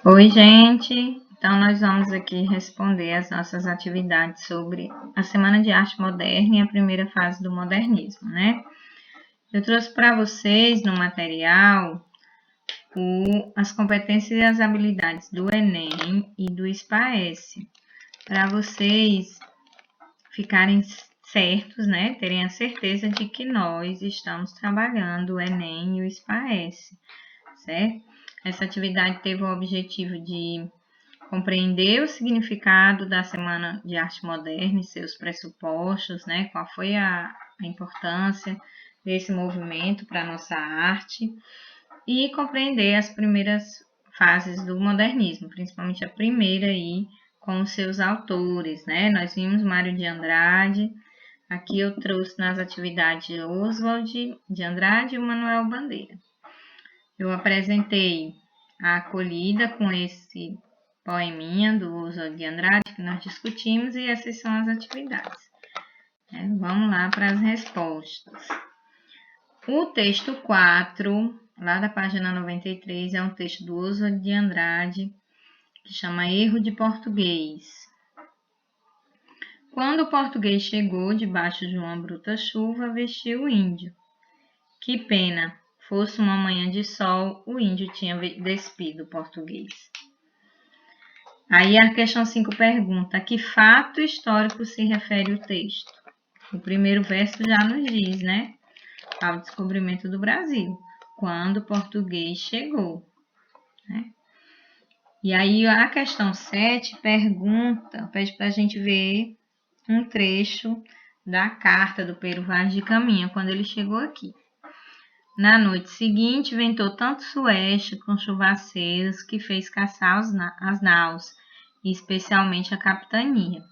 Oi, gente! Então, nós vamos aqui responder as nossas atividades sobre a Semana de Arte Moderna e a primeira fase do modernismo, né? Eu trouxe para vocês no material as competências e as habilidades do Enem e do SPAES, para vocês ficarem certos, né? Terem a certeza de que nós estamos trabalhando o Enem e o SPAES, certo? Essa atividade teve o objetivo de compreender o significado da Semana de Arte Moderna e seus pressupostos, né? Qual foi a importância desse movimento para a nossa arte e compreender as primeiras fases do modernismo, principalmente a primeira aí com os seus autores, né? Nós vimos Mário de Andrade, aqui eu trouxe nas atividades Oswald de Andrade e Manuel Bandeira. Eu apresentei a acolhida com esse poeminha do Oswald de Andrade que nós discutimos e essas são as atividades. Vamos lá para as respostas. O texto 4, lá da página 93, é um texto do Oswald de Andrade que chama Erro de Português. Quando o português chegou debaixo de uma bruta chuva, vestiu o índio. Que pena, fosse uma manhã de sol, o índio tinha despido o português. Aí a questão 5 pergunta: a que fato histórico se refere o texto? O primeiro verso já nos diz, né? Ao descobrimento do Brasil, quando o português chegou, né? E aí a questão 7 pede para a gente ver um trecho da carta do Pero Vaz de Caminha, quando ele chegou aqui. Na noite seguinte, ventou tanto sueste com chuvaceiros que fez caçar as naus, e especialmente a capitania.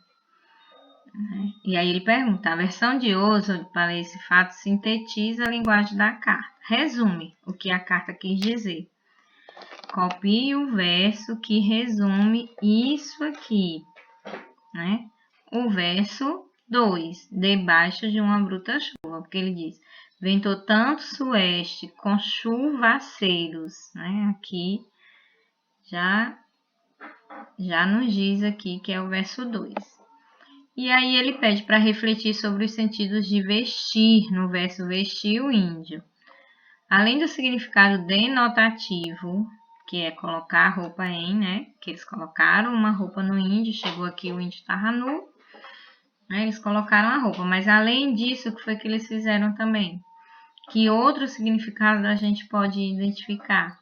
E aí ele pergunta: a versão de Oswald para esse fato sintetiza a linguagem da carta. Resume o que a carta quis dizer. Copie o verso que resume isso aqui, né? O verso 2, debaixo de uma bruta chuva, porque ele diz: ventou tanto sueste com chuvaceiros, né? Aqui já nos diz aqui que é o verso 2. E aí ele pede para refletir sobre os sentidos de vestir, no verso vestir o índio. Além do significado denotativo, que é colocar a roupa em, né? Que eles colocaram uma roupa no índio, chegou aqui o índio estava nu, né? Eles colocaram a roupa, mas além disso, o que foi que eles fizeram também? Que outro significado a gente pode identificar?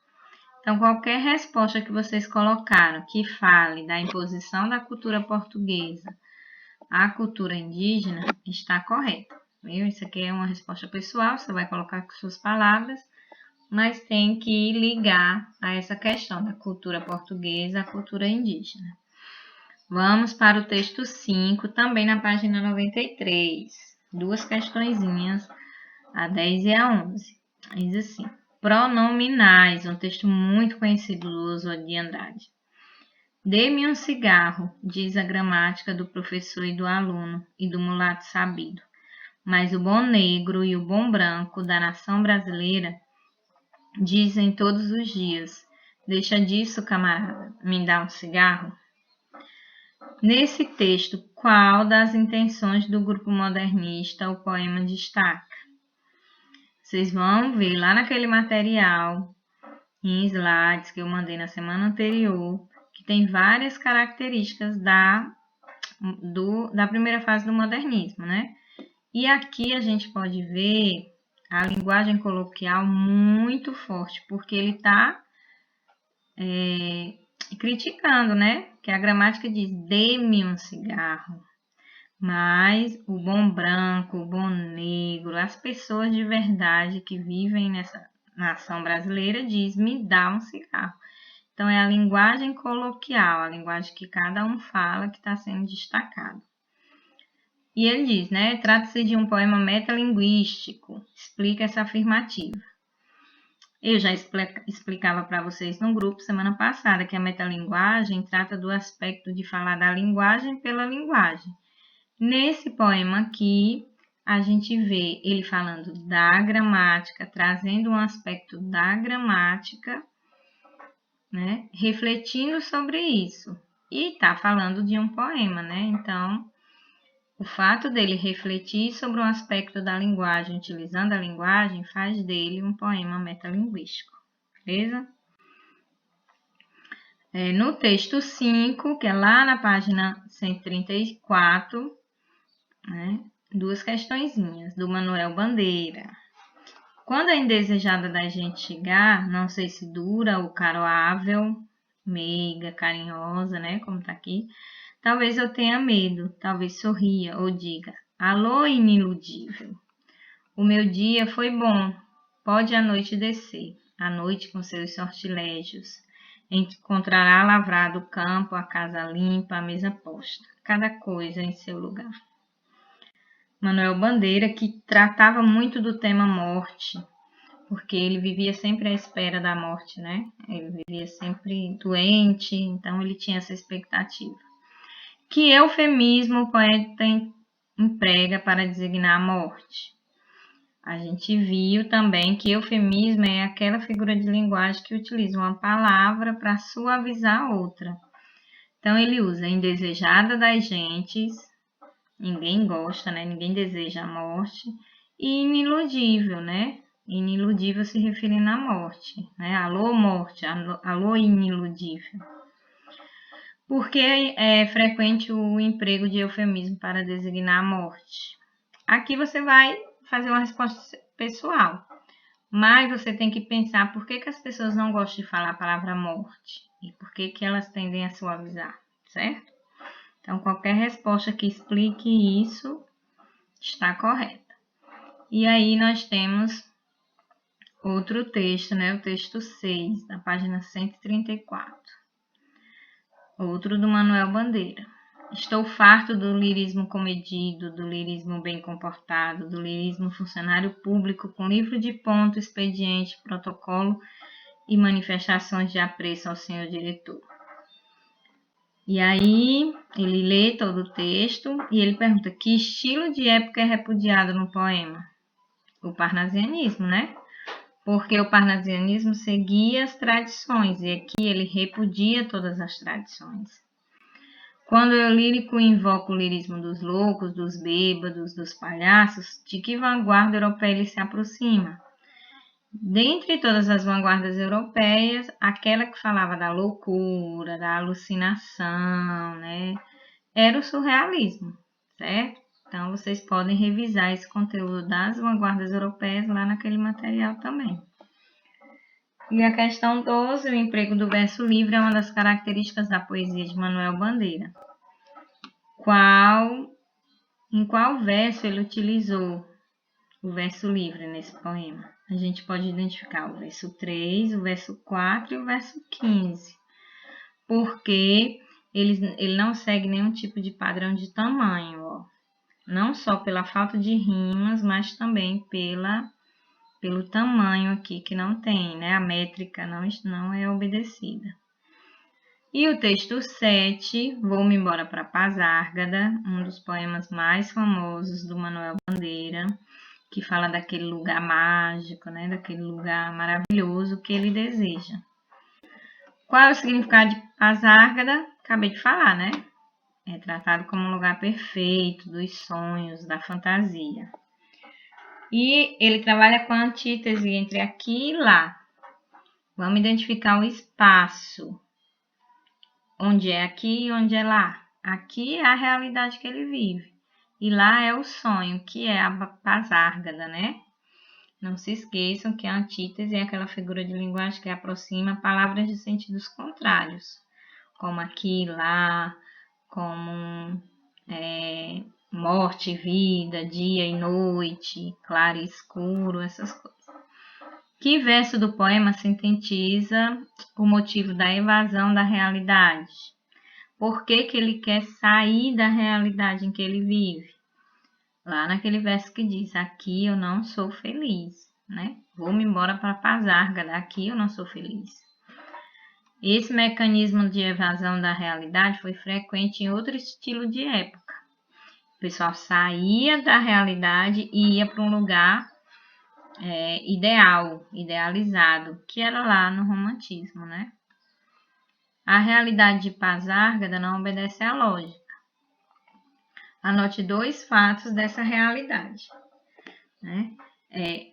Então, qualquer resposta que vocês colocaram que fale da imposição da cultura portuguesa à cultura indígena está correta, viu? Isso aqui é uma resposta pessoal, você vai colocar com suas palavras, mas tem que ligar a essa questão da cultura portuguesa à cultura indígena. Vamos para o texto 5, também na página 93. Duas questõezinhas, a 10 e a 11. Diz assim: pronominais, um texto muito conhecido do Oswald de Andrade. Dê-me um cigarro, diz a gramática do professor e do aluno e do mulato sabido. Mas o bom negro e o bom branco da nação brasileira dizem todos os dias: deixa disso, camarada, me dá um cigarro. Nesse texto, qual das intenções do grupo modernista o poema destaca? Vocês vão ver lá naquele material, em slides que eu mandei na semana anterior, que tem várias características da primeira fase do modernismo, né? E aqui a gente pode ver a linguagem coloquial muito forte, porque ele está criticando, né? Que a gramática diz: dê-me um cigarro. Mas o bom branco, o bom negro, as pessoas de verdade que vivem nessa nação brasileira diz: me dá um cigarro. Então é a linguagem coloquial, a linguagem que cada um fala que está sendo destacado. E ele diz, né? Trata-se de um poema metalinguístico. Explica essa afirmativa. Eu já explicava para vocês no grupo semana passada que a metalinguagem trata do aspecto de falar da linguagem pela linguagem. Nesse poema aqui, a gente vê ele falando da gramática, trazendo um aspecto da gramática né? Refletindo sobre isso. E está falando de um poema, né? Então, o fato dele refletir sobre um aspecto da linguagem, utilizando a linguagem, faz dele um poema metalinguístico, beleza? No texto 5, que é lá na página 134, né? Duas questõezinhas, do Manuel Bandeira. Quando a indesejada da gente chegar, não sei se dura ou caroável, meiga, carinhosa, né? Como tá aqui. Talvez eu tenha medo, talvez sorria ou diga: alô, iniludível. O meu dia foi bom, pode a noite descer, a noite com seus sortilégios. Encontrará lavrado o campo, a casa limpa, a mesa posta, cada coisa em seu lugar. Manuel Bandeira, que tratava muito do tema morte, porque ele vivia sempre à espera da morte, né? Ele vivia sempre doente, então ele tinha essa expectativa. Que eufemismo o poeta emprega para designar a morte? A gente viu também que eufemismo é aquela figura de linguagem que utiliza uma palavra para suavizar outra. Então ele usa indesejada das gentes, ninguém gosta, né? Ninguém deseja a morte, e iniludível, né? Iniludível se referindo à morte, né? Alô, morte, alô, iniludível. Por que é frequente o emprego de eufemismo para designar a morte? Aqui você vai fazer uma resposta pessoal, mas você tem que pensar por que as pessoas não gostam de falar a palavra morte e por que elas tendem a suavizar, certo? Então, qualquer resposta que explique isso está correta. E aí nós temos outro texto, né? O texto 6, da página 134. Outro do Manuel Bandeira. Estou farto do lirismo comedido, do lirismo bem comportado, do lirismo funcionário público com livro de ponto, expediente, protocolo e manifestações de apreço ao senhor diretor. E aí ele lê todo o texto e ele pergunta: que estilo de época é repudiado no poema? O parnasianismo, né? Porque o parnasianismo seguia as tradições e aqui ele repudia todas as tradições. Quando eu lírico invoco o lirismo dos loucos, dos bêbados, dos palhaços, de que vanguarda europeia ele se aproxima? Dentre todas as vanguardas europeias, aquela que falava da loucura, da alucinação, né, era o surrealismo, certo? Então, vocês podem revisar esse conteúdo das vanguardas europeias lá naquele material também. E a questão 12, o emprego do verso livre é uma das características da poesia de Manuel Bandeira. Em qual verso ele utilizou o verso livre nesse poema? A gente pode identificar o verso 3, o verso 4 e o verso 15, porque ele não segue nenhum tipo de padrão de tamanho, ó. Não só pela falta de rimas, mas também pelo tamanho aqui que não tem, né? A métrica não é obedecida. E o texto 7, Vou-me embora para Pazárgada, um dos poemas mais famosos do Manuel Bandeira, que fala daquele lugar mágico, né? Daquele lugar maravilhoso que ele deseja. Qual é o significado de Pazárgada? Acabei de falar, né? É tratado como um lugar perfeito, dos sonhos, da fantasia. E ele trabalha com a antítese entre aqui e lá. Vamos identificar o espaço. Onde é aqui e onde é lá. Aqui é a realidade que ele vive. E lá é o sonho, que é a Pazárgada, né? Não se esqueçam que a antítese é aquela figura de linguagem que aproxima palavras de sentidos contrários. Como aqui e lá, como morte e vida, dia e noite, claro e escuro, essas coisas. Que verso do poema sintetiza o motivo da evasão da realidade? Por que ele quer sair da realidade em que ele vive? Lá naquele verso que diz: aqui eu não sou feliz, né? Vou-me embora para Pazárgada, aqui eu não sou feliz. Esse mecanismo de evasão da realidade foi frequente em outro estilo de época. O pessoal saía da realidade e ia para um lugar idealizado, que era lá no romantismo, né? A realidade de Pasárgada não obedece à lógica. Anote 2 fatos dessa realidade, né?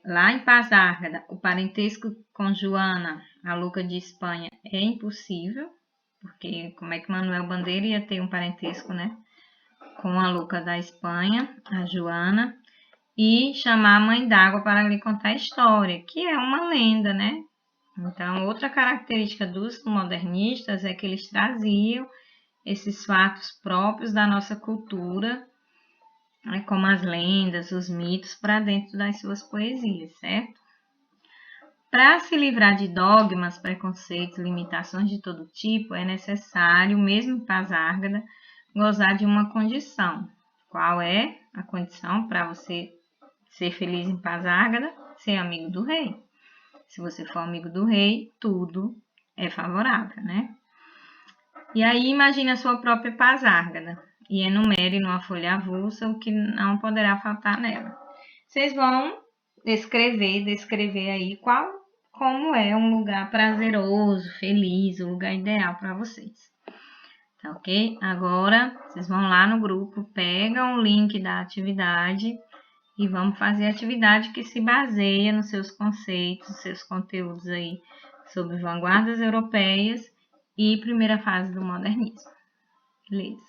Lá em Pasárgada, o parentesco com Joana, a louca de Espanha, é impossível, porque como é que Manuel Bandeira ia ter um parentesco, né, com a louca da Espanha, a Joana, e chamar a mãe d'água para lhe contar a história, que é uma lenda, né? Então, outra característica dos modernistas é que eles traziam esses fatos próprios da nossa cultura, né, como as lendas, os mitos, para dentro das suas poesias, certo? Para se livrar de dogmas, preconceitos, limitações de todo tipo, é necessário, mesmo em Pasárgada, gozar de uma condição. Qual é a condição para você ser feliz em Pasárgada? Ser amigo do rei. Se você for amigo do rei, tudo é favorável, né? E aí imagine a sua própria Pasárgada e enumere numa folha avulsa o que não poderá faltar nela. Vocês vão descrever aí como é um lugar prazeroso, feliz, o lugar ideal para vocês. Tá ok? Agora, vocês vão lá no grupo, pegam o link da atividade e vamos fazer a atividade que se baseia nos seus conceitos, seus conteúdos aí sobre vanguardas europeias e primeira fase do modernismo. Beleza?